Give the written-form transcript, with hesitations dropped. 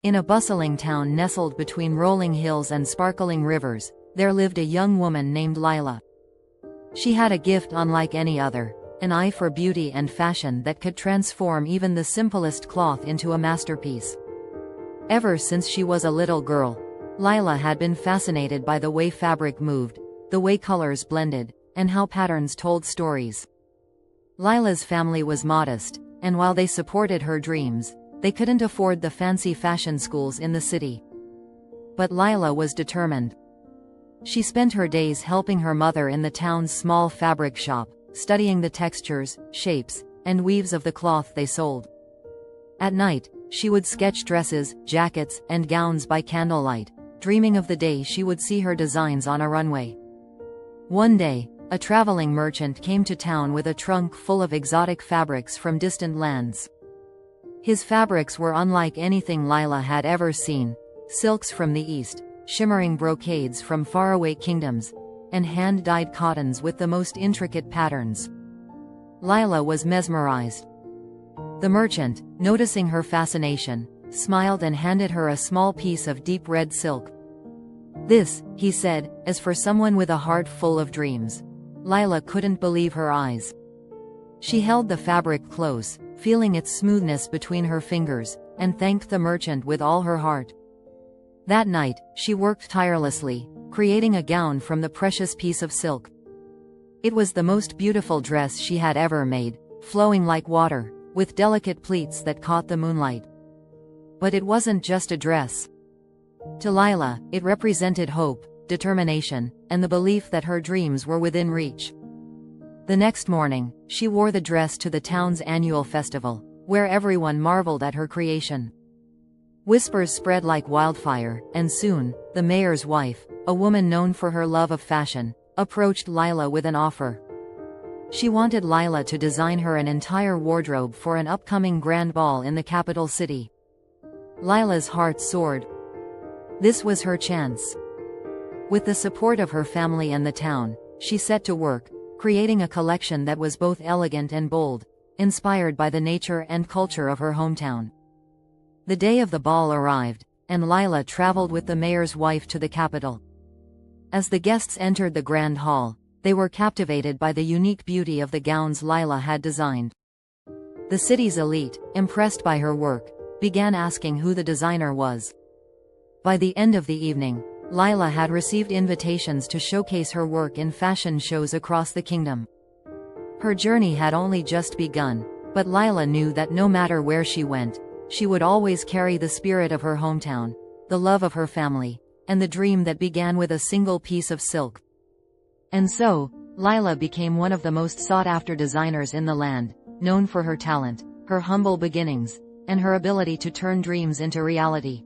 In a bustling town nestled between rolling hills and sparkling rivers, there lived a young woman named Lila. She had a gift unlike any other, an eye for beauty and fashion that could transform even the simplest cloth into a masterpiece. Ever since she was a little girl, Lila had been fascinated by the way fabric moved, the way colors blended, and how patterns told stories. Lila's family was modest, and while they supported her dreams, they couldn't afford the fancy fashion schools in the city. But Lila was determined. She spent her days helping her mother in the town's small fabric shop, studying the textures, shapes, and weaves of the cloth they sold. At night, she would sketch dresses, jackets, and gowns by candlelight, dreaming of the day she would see her designs on a runway. One day, a traveling merchant came to town with a trunk full of exotic fabrics from distant lands. His fabrics were unlike anything Lila had ever seen: silks from the east, shimmering brocades from faraway kingdoms, and hand-dyed cottons with the most intricate patterns. Lila was mesmerized. The merchant, noticing her fascination, smiled and handed her a small piece of deep red silk. "This," he said, "is for someone with a heart full of dreams." Lila couldn't believe her eyes. She held the fabric close, feeling its smoothness between her fingers, and thanked the merchant with all her heart. That night, she worked tirelessly, creating a gown from the precious piece of silk. It was the most beautiful dress she had ever made, flowing like water, with delicate pleats that caught the moonlight. But it wasn't just a dress. To Lila, it represented hope, determination, and the belief that her dreams were within reach. The next morning, she wore the dress to the town's annual festival, where everyone marveled at her creation. Whispers spread like wildfire, and soon, the mayor's wife, a woman known for her love of fashion, approached Lila with an offer. She wanted Lila to design her an entire wardrobe for an upcoming grand ball in the capital city. Lila's heart soared. This was her chance. With the support of her family and the town, she set to work, creating a collection that was both elegant and bold, inspired by the nature and culture of her hometown. The day of the ball arrived, and Lila traveled with the mayor's wife to the capital. As the guests entered the grand hall, they were captivated by the unique beauty of the gowns Lila had designed. The city's elite, impressed by her work, began asking who the designer was. By the end of the evening, Lila had received invitations to showcase her work in fashion shows across the kingdom. Her journey had only just begun, but Lila knew that no matter where she went, she would always carry the spirit of her hometown, the love of her family, and the dream that began with a single piece of silk. And so, Lila became one of the most sought-after designers in the land, known for her talent, her humble beginnings, and her ability to turn dreams into reality.